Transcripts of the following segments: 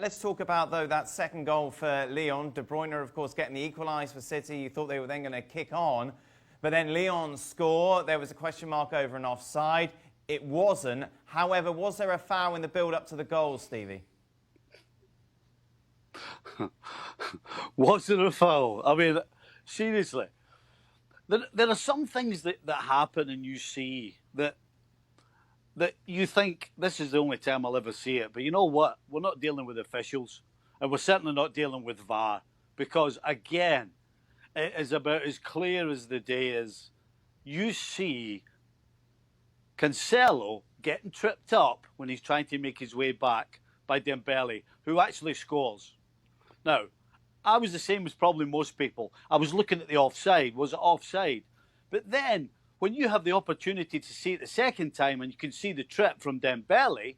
Let's talk about, though, that second goal for Lyon. De Bruyne, of course, getting the equaliser for City. You thought they were then going to kick on. But then Lyon score. There was a question mark over an offside. It wasn't. However, was there a foul in the build-up to the goal, Stevie? Was there a foul? I mean, seriously. There are some things that happen and you see that you think this is the only time I'll ever see it. But you know what? We're not dealing with officials, and we're certainly not dealing with VAR, because, again, it is about as clear as the day is. You see Cancelo getting tripped up when he's trying to make his way back by Dembele, who actually scores. Now, I was the same as probably most people. I was looking at the offside. Was it offside? But then, when you have the opportunity to see it the second time and you can see the trip from Dembele,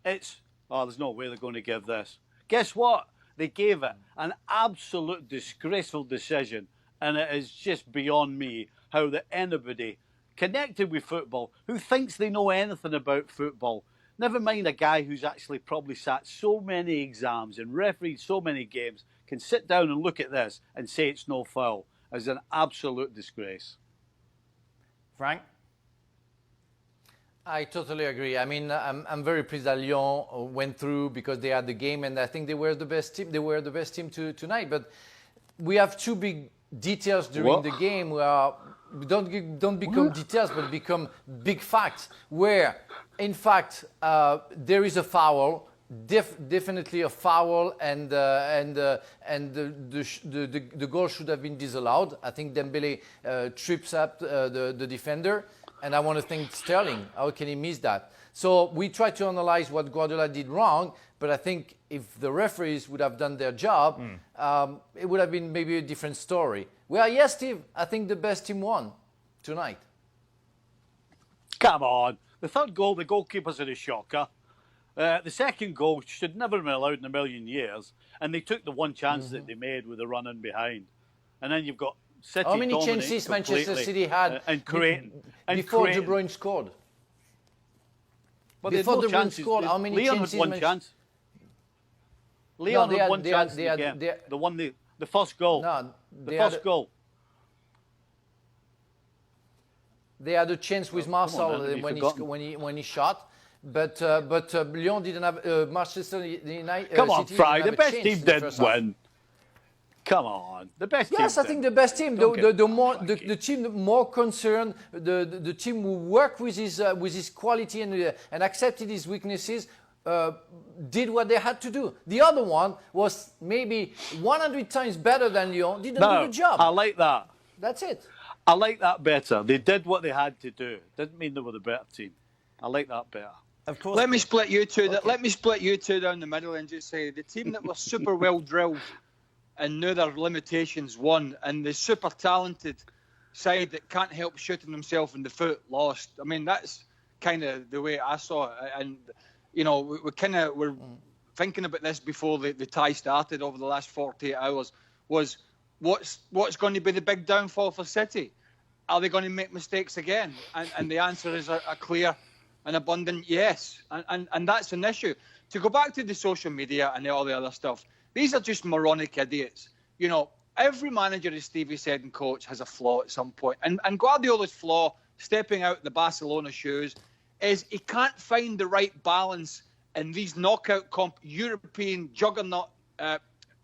it's, oh, there's no way they're going to give this. Guess what? They gave it an absolute disgraceful decision. And it is just beyond me how that anybody connected with football, who thinks they know anything about football, never mind a guy who's actually probably sat so many exams and refereed so many games, can sit down and look at this and say it's no foul, is an absolute disgrace. Frank? I totally agree. I mean, I'm very pleased that Lyon went through because they had the game, and I think they were the best team. They were the best team tonight. But we have two big details during the game where don't become details, but become big facts. Where, in fact, there is a foul. Definitely a foul, and the goal should have been disallowed. I think Dembele trips up the defender, and I want to thank Sterling. How can he miss that? So we try to analyze what Guardiola did wrong, but I think if the referees would have done their job, it would have been maybe a different story. Well, yes, Steve, I think the best team won tonight. Come on. The third goal, the goalkeeper's in a shocker. The second goal should never have been allowed in a million years, and they took the one chance that they made with the run in behind. And then you've got City. How many chances Manchester City had before De Bruyne scored? But before De Bruyne scored, how many Lyon chances? Had one chance. Lyon had one chance in the game. The first goal. No, the first goal. They had a chance with Marcel when he shot. But Lyon didn't have Manchester United. Come on, Fry. The best team didn't win. Come on, the best team. Yes, I think the best team. The team more concerned. The team who worked with his quality and accepted his weaknesses did what they had to do. The other one was maybe 100 times better than Lyon. Didn't do the job. I like that. That's it. I like that better. They did what they had to do. Didn't mean they were the better team. I like that better. Of course. Let me split you two. Okay. Let me split you two down the middle and just say the team that was super well drilled and knew their limitations won, and the super talented side that can't help shooting themselves in the foot lost. I mean, that's kind of the way I saw it. And you know, we're thinking about this before the tie started over the last 48 hours. Was what's going to be the big downfall for City? Are they going to make mistakes again? And the answer is a clear and abundant yes. And that's an issue. To go back to the social media and all the other stuff, these are just moronic idiots. You know, every manager, as Stevie said, and coach has a flaw at some point. And Guardiola's flaw, stepping out the Barcelona shoes, is he can't find the right balance in these European juggernaut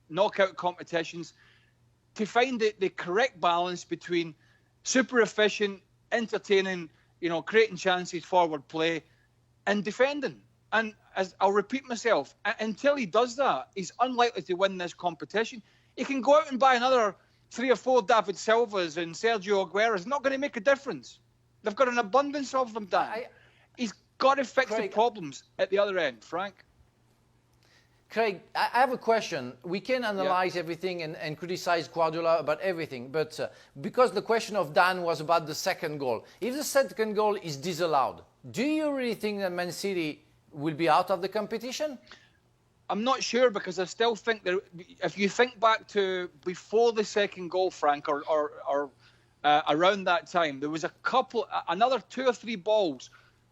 knockout competitions to find the correct balance between super efficient, entertaining, you know, creating chances, forward play, and defending. And as I'll repeat myself, until he does that, he's unlikely to win this competition. He can go out and buy another 3 or 4 David Silvas and Sergio Aguero. It's not going to make a difference. They've got an abundance of them, Dan. He's got to fix the problems at the other end, Frank. Craig, I have a question. We can analyze everything and criticize Guardiola about everything, but because the question of Dan was about the second goal, if the second goal is disallowed, do you really think that Man City will be out of the competition? I'm not sure, because I still think that if you think back to before the second goal, Frank, or around that time, there was another 2 or 3 balls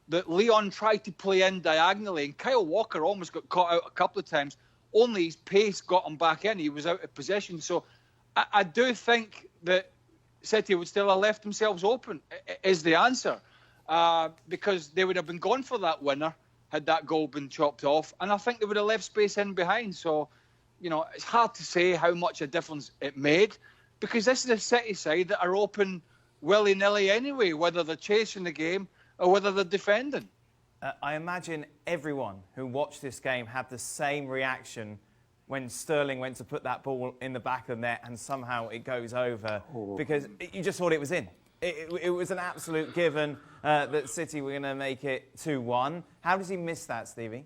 that Lyon tried to play in diagonally, and Kyle Walker almost got caught out a couple of times. only his pace got him back in. He was out of possession. So I do think that City would still have left themselves open, is the answer. Because they would have been gone for that winner had that goal been chopped off. And I think they would have left space in behind. So, it's hard to say how much a difference it made, because this is a City side that are open willy-nilly anyway, whether they're chasing the game or whether they're defending. I imagine everyone who watched this game had the same reaction when Sterling went to put that ball in the back of the net and somehow it goes over, because you just thought it was in. It was an absolute given that City were going to make it 2-1. How does he miss that, Stevie?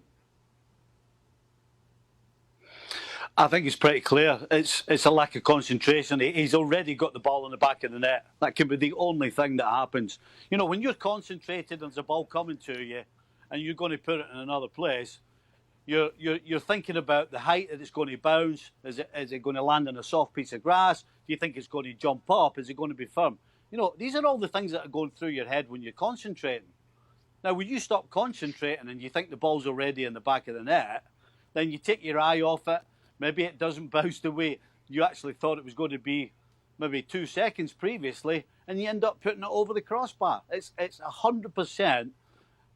I think it's pretty clear. It's a lack of concentration. He's already got the ball in the back of the net. That can be the only thing that happens. When you're concentrated and there's a ball coming to you and you're going to put it in another place, you're thinking about the height that it's going to bounce. Is it going to land on a soft piece of grass? Do you think it's going to jump up? Is it going to be firm? These are all the things that are going through your head when you're concentrating. Now, when you stop concentrating and you think the ball's already in the back of the net, then you take your eye off it. Maybe it doesn't bounce the way you actually thought it was going to be maybe 2 seconds previously, and you end up putting it over the crossbar. It's 100%.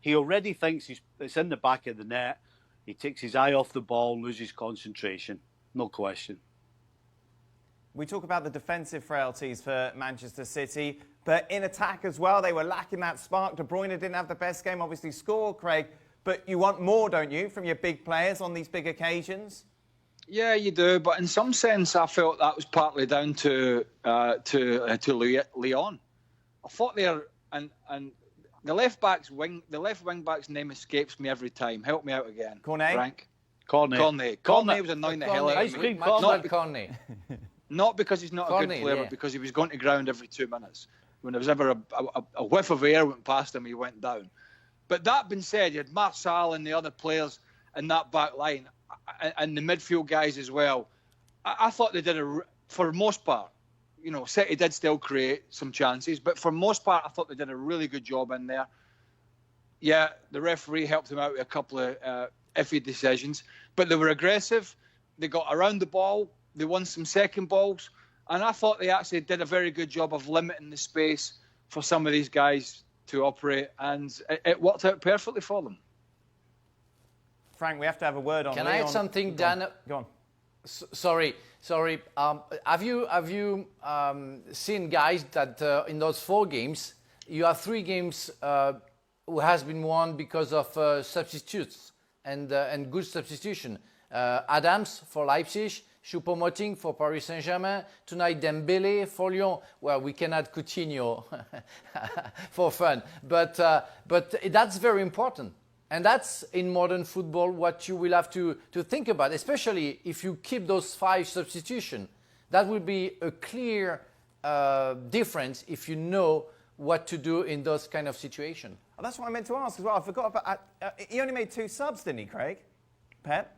He already thinks it's in the back of the net. He takes his eye off the ball, loses concentration. No question. We talk about the defensive frailties for Manchester City, but in attack as well, they were lacking that spark. De Bruyne didn't have the best game, obviously scored, Craig, but you want more, don't you, from your big players on these big occasions? Yeah, you do, but in some sense, I felt that was partly down to Lyon. I thought and the left wing back's name escapes me every time. Help me out again, Cornet? Frank. Cornet Cornet was annoying the hell out of me. Cornet. Not because he's not a good player, but because he was going to ground every 2 minutes. When there was ever a whiff of air went past him, he went down. But that being said, you had Martial and the other players in that back line, and the midfield guys as well. I thought they did for the most part. City did still create some chances, but for the most part, I thought they did a really good job in there. Yeah, the referee helped them out with a couple of iffy decisions, but they were aggressive. They got around the ball. They won some second balls, and I thought they actually did a very good job of limiting the space for some of these guys to operate, and it worked out perfectly for them. Frank, we have to have a word on Can Lyon. I add something, Dan? Go on. Sorry. Have you seen, guys, that in those 4 games, you have 3 games who has been won because of substitutes and good substitution. Adams for Leipzig, Choupo-Moting for Paris Saint-Germain, tonight Dembele for Lyon. Well, we can add Coutinho for fun, but that's very important. And that's, in modern football, what you will have to think about, especially if you keep those 5 substitutions. That will be a clear difference if you know what to do in those kind of situations. Oh, that's what I meant to ask as well. I forgot about... he only made 2 subs, didn't he, Craig? Pep?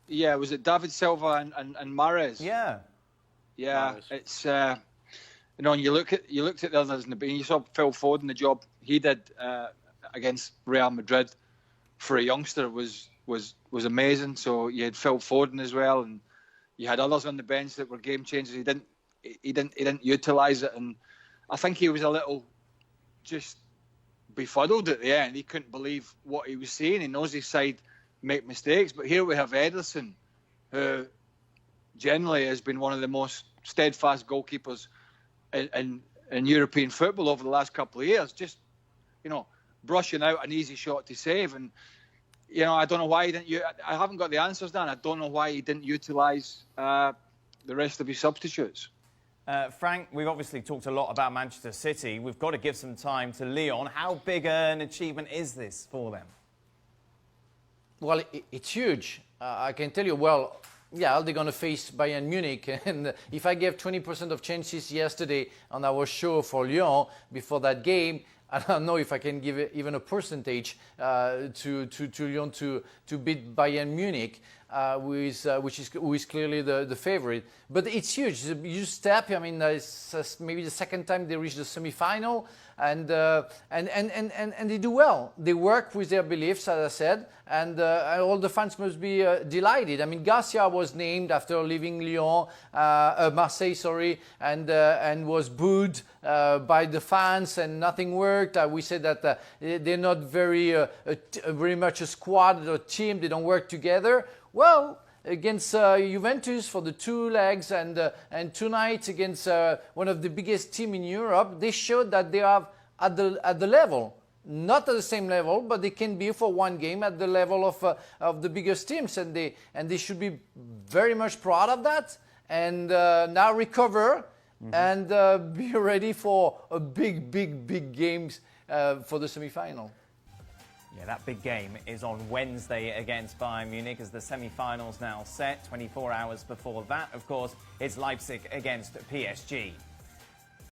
Yeah, was it David Silva and Mahrez? Yeah. Yeah, Mahrez. it's... and you looked at the others in the beginning. You saw Phil Foden, the job he did against Real Madrid for a youngster was amazing. So you had Phil Foden as well, and you had others on the bench that were game changers. He didn't utilise it, and I think he was a little just befuddled at the end. He couldn't believe what he was seeing. He knows his side make mistakes, but here we have Ederson, who generally has been one of the most steadfast goalkeepers in European football over the last couple of years, just brushing out an easy shot to save. And I don't know why he didn't. I haven't got the answers, Dan. I don't know why he didn't utilise the rest of his substitutes. Frank, we've obviously talked a lot about Manchester City. We've got to give some time to Lyon. How big an achievement is this for them? Well, it's huge. I can tell you. Well, yeah, they're going to face Bayern Munich. And if I gave 20% of chances yesterday on our show for Lyon before that game, I don't know if I can give even a percentage to Lyon to beat Bayern Munich. who is clearly the favorite. But it's huge. It's a huge step. I mean, it's maybe the second time they reach the semi-final, and they do well. They work with their beliefs, as I said, and all the fans must be delighted. I mean, Garcia was named after leaving Lyon, Marseille, sorry, and was booed by the fans, and nothing worked. We said that they're not very much a squad or team. They don't work together. Well, against Juventus for the 2 legs and tonight against one of the biggest teams in Europe, they showed that they are at the level. Not at the same level, but they can be for one game at the level of the biggest teams, and they should be very much proud of that. And now recover and be ready for a big games for the semi-final. Yeah, that big game is on Wednesday against Bayern Munich as the semi-finals now set. 24 hours before that, of course, it's Leipzig against PSG.